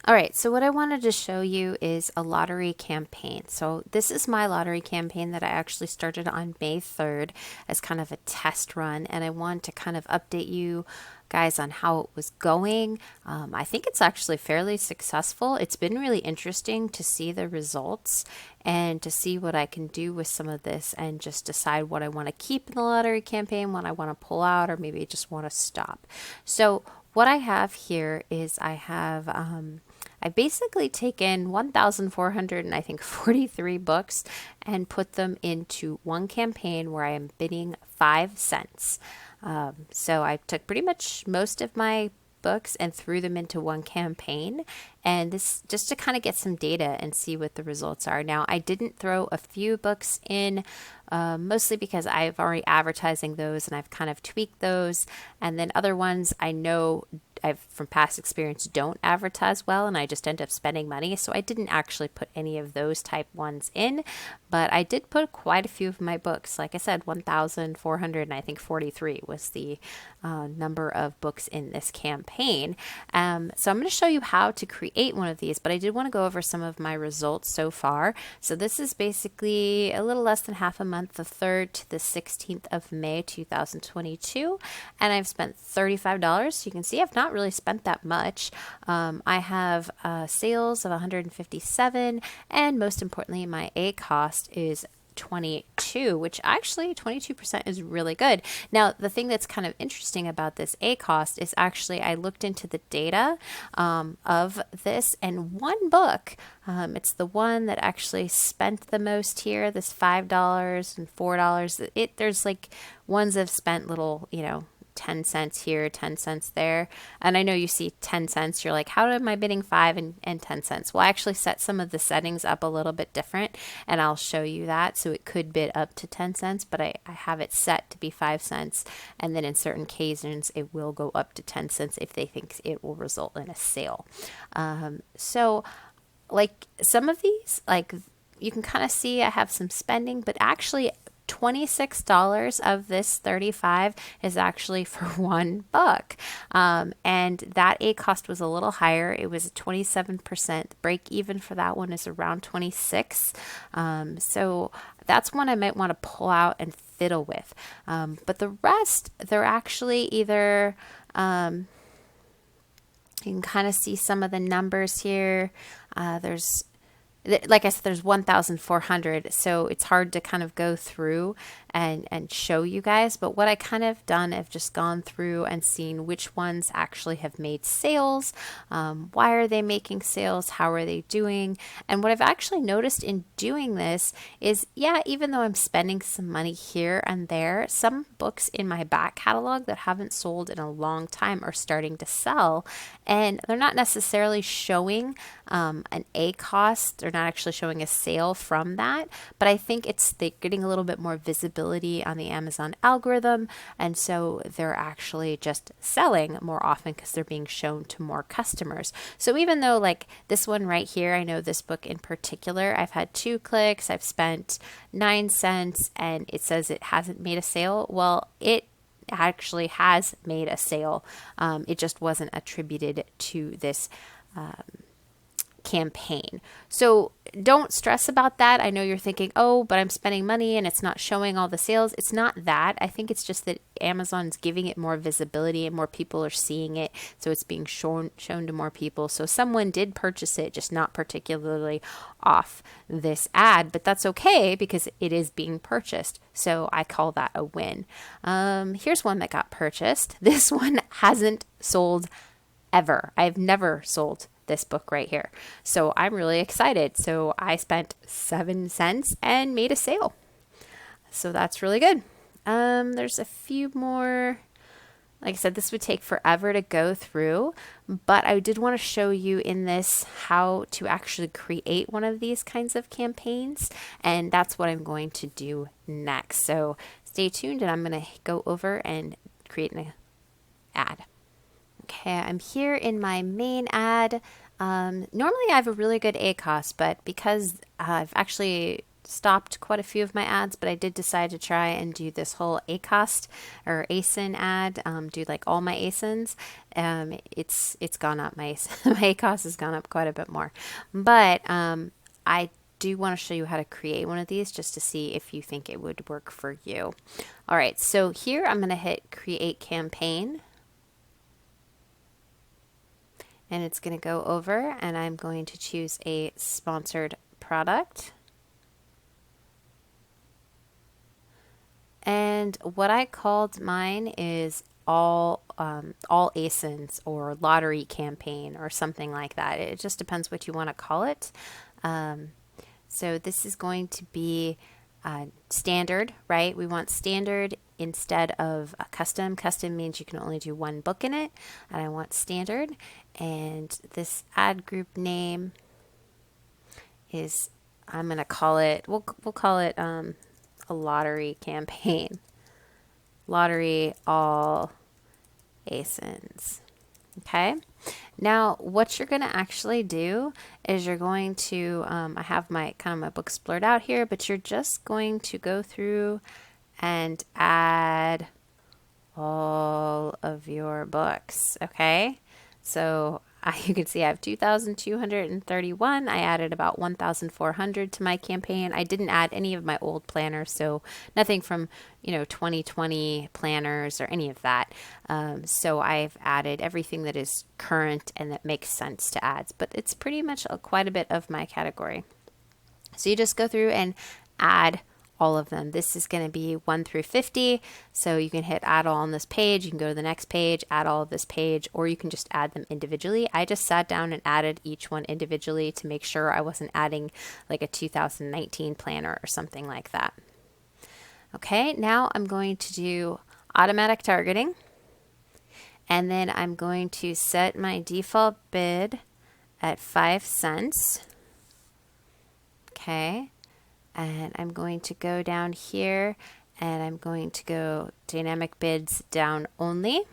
All right, so what I wanted to show you is a lottery campaign. So this is my lottery campaign that I actually started on May 3rd as kind of a test run, and I want to kind of update you guys on how it was going. I think it's actually fairly successful. It's been really interesting to see the results and to see what I can do with some of this and just decide what I want to keep in the lottery campaign, what I want to pull out, or maybe just want to stop. So what I have here is I basically taken 1,400 and I think 43 books and put them into one campaign where I am bidding 5 cents. So I took pretty much most of my books and threw them into one campaign, and this just to kind of get some data and see what the results are. Now, I didn't throw a few books in, mostly because I've already advertising those and I've kind of tweaked those, and then other ones I know I've from past experience don't advertise well, and I just end up spending money. So I didn't actually put any of those type ones in, but I did put quite a few of my books. Like I said, 1,400 and I think 43 was the number of books in this campaign. So I'm going to show you how to create one of these, but I did want to go over some of my results so far. So this is basically a little less than half a month, the 3rd to the 16th of May 2022, and I've spent $35. You can see I've not really spent that much. I have sales of 157, and most importantly, my A cost is 22, which actually 22% is really good. Now, the thing that's kind of interesting about this A cost is actually I looked into the data of this, and one book, it's the one that actually spent the most here, this $5 and $4. There's like ones that have spent little, 10 cents here, 10 cents there. And I know you see 10 cents, you're like, how am I bidding 5 and 10 cents? Well, I actually set some of the settings up a little bit different, and I'll show you that. So it could bid up to 10 cents, but I have it set to be 5 cents. And then in certain occasions, it will go up to 10 cents if they think it will result in a sale. So like some of these, like you can kind of see I have some spending, but actually $26 of this 35 is actually for one book. And that A cost was a little higher. It was a 27%. Break even for that one is around 26. So that's one I might want to pull out and fiddle with. But the rest, they're actually either, you can kind of see some of the numbers here. Like I said, there's 1,400, so it's hard to kind of go through and show you guys. But what I kind of done, I've just gone through and seen which ones actually have made sales. Why are they making sales? How are they doing? And what I've actually noticed in doing this is, yeah, even though I'm spending some money here and there, some books in my back catalog that haven't sold in a long time are starting to sell, and they're not necessarily showing an A cost. They're not actually showing a sale from that, but I think they're getting a little bit more visibility on the Amazon algorithm, and so they're actually just selling more often because they're being shown to more customers. So even though like this one right here, I know this book in particular, I've had 2 clicks, I've spent 9 cents, and it says it hasn't made a sale. Well, it actually has made a sale. It just wasn't attributed to this campaign. So don't stress about that. I know you're thinking, oh, but I'm spending money and it's not showing all the sales. It's not that. I think it's just that Amazon's giving it more visibility and more people are seeing it. So it's being shown to more people. So someone did purchase it, just not particularly off this ad, but that's okay because it is being purchased. So I call that a win. Here's one that got purchased. This one hasn't sold ever. I've never sold this book right here. So I'm really excited. So I spent 7 cents and made a sale. So that's really good. There's a few more. Like I said, this would take forever to go through, but I did want to show you in this how to actually create one of these kinds of campaigns, and that's what I'm going to do next. So stay tuned, and I'm going to go over and create an ad. Okay, I'm here in my main ad. Normally I have a really good A cost, but because I've actually stopped quite a few of my ads, but I did decide to try and do this whole ACOST or ASIN ad, do like all my ASINs. It's gone up. My my ACOST has gone up quite a bit more, but I do want to show you how to create one of these just to see if you think it would work for you. All right, so here I'm going to hit create campaign, and it's going to go over, and I'm going to choose a sponsored product. And what I called mine is all ASINs or lottery campaign or something like that. It just depends what you want to call it. So this is going to be standard, right? We want standard instead of a custom. Custom means you can only do one book in it, and I want standard. And this ad group name is, I'm going to call it, we'll call it a lottery campaign. Lottery all ASINs. Okay. Now, what you're going to actually do is you're going to, I have my my books blurred out here, but you're just going to go through and add all of your books. Okay. So you can see I have 2,231. I added about 1,400 to my campaign. I didn't add any of my old planners, so nothing from 2020 planners or any of that. So I've added everything that is current and that makes sense to add. But it's pretty much quite a bit of my category. So you just go through and add all of them. This is going to be 1 through 50. So you can hit add all on this page. You can go to the next page, add all of this page, or you can just add them individually. I just sat down and added each one individually to make sure I wasn't adding like a 2019 planner or something like that. Okay, now I'm going to do automatic targeting. And then I'm going to set my default bid at 5 cents. Okay. And I'm going to go down here and I'm going to go dynamic bids down only.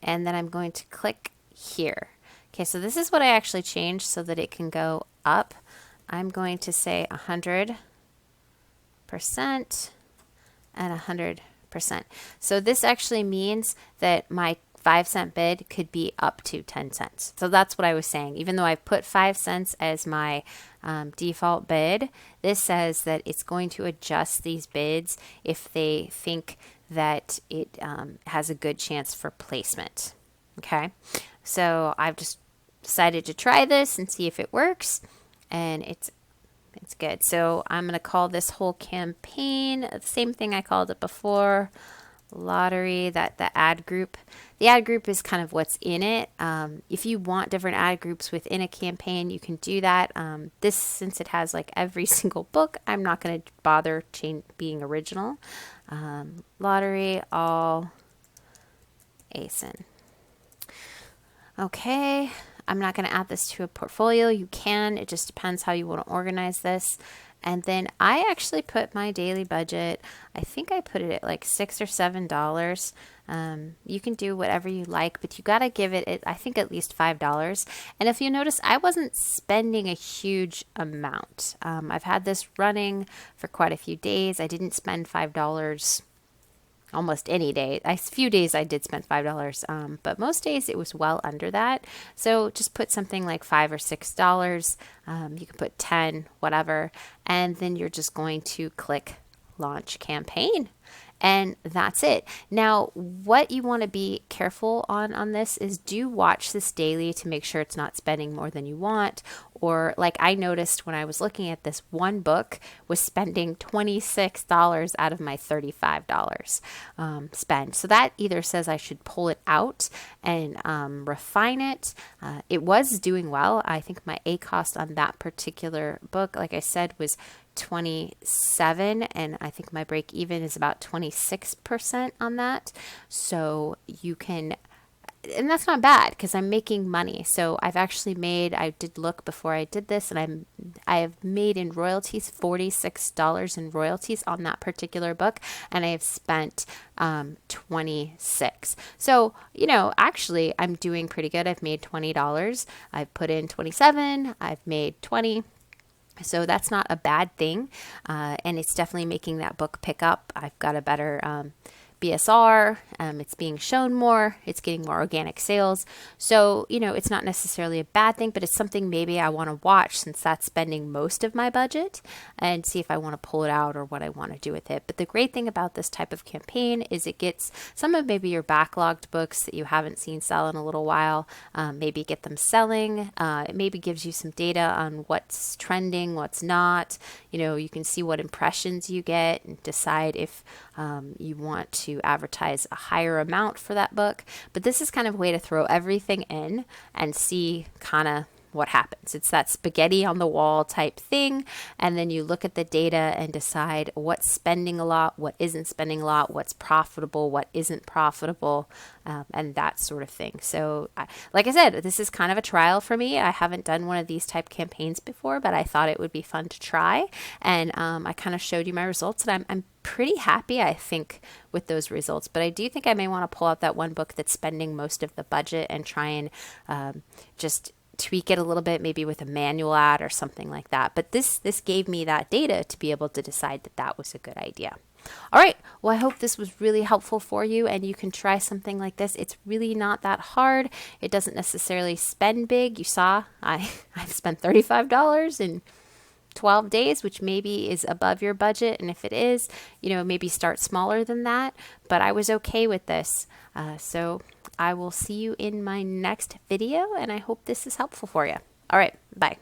And then I'm going to click here. Okay, so this is what I actually changed so that it can go up. I'm going to say 100% and 100%. So this actually means that my 5-cent bid could be up to 10 cents. So that's what I was saying. Even though I put 5 cents as my default bid, this says that it's going to adjust these bids if they think that it has a good chance for placement. Okay, so I've just decided to try this and see if it works, and it's good. So I'm going to call this whole campaign the same thing I called it before. Lottery, the ad group. The ad group is kind of what's in it. If you want different ad groups within a campaign, you can do that. This, since it has like every single book, I'm not going to bother being original. Lottery, all ASIN. Okay, I'm not going to add this to a portfolio. You can, it just depends how you want to organize this. And then I actually put my daily budget, I think I put it at like $6 or $7. You can do whatever you like, but you got to give it, I think, at least $5. And if you notice, I wasn't spending a huge amount. I've had this running for quite a few days. I didn't spend $5 almost any day. A few days I did spend $5, but most days it was well under that. So just put something like $5 or $6. You can put 10, whatever, and then you're just going to click launch campaign. And that's it. Now, what you want to be careful on this is do watch this daily to make sure it's not spending more than you want. Or like I noticed when I was looking at this, one book was spending $26 out of my $35 spend. So that either says I should pull it out and refine it. It was doing well. I think my ACOST on that particular book, like I said, was 27, and I think my break even is about 26% on that. So you can, and that's not bad because I'm making money. So I've actually made, I did look before I did this, and I have made in royalties $46 in royalties on that particular book, and I have spent 26. So, actually I'm doing pretty good. I've made $20. I've put in 27. I've made 20. So that's not a bad thing. And it's definitely making that book pick up. I've got a better BSR, it's being shown more, it's getting more organic sales. So, it's not necessarily a bad thing, but it's something maybe I want to watch since that's spending most of my budget and see if I want to pull it out or what I want to do with it. But the great thing about this type of campaign is it gets some of maybe your backlogged books that you haven't seen sell in a little while, maybe get them selling. It maybe gives you some data on what's trending, what's not. You can see what impressions you get and decide if you want to advertise a higher amount for that book. But this is kind of a way to throw everything in and see kind of what happens. It's that spaghetti on the wall type thing. And then you look at the data and decide what's spending a lot, what isn't spending a lot, what's profitable, what isn't profitable, and that sort of thing. So like I said, this is kind of a trial for me. I haven't done one of these type campaigns before, but I thought it would be fun to try. And I kind of showed you my results, and I'm pretty happy, I think, with those results. But I do think I may want to pull out that one book that's spending most of the budget and try and just tweak it a little bit, maybe with a manual ad or something like that. But this gave me that data to be able to decide that that was a good idea. All right. Well, I hope this was really helpful for you and you can try something like this. It's really not that hard. It doesn't necessarily spend big. You saw I've spent $35 in 12 days, which maybe is above your budget. And if it is, maybe start smaller than that. But I was okay with this. So I will see you in my next video, and I hope this is helpful for you. All right. Bye.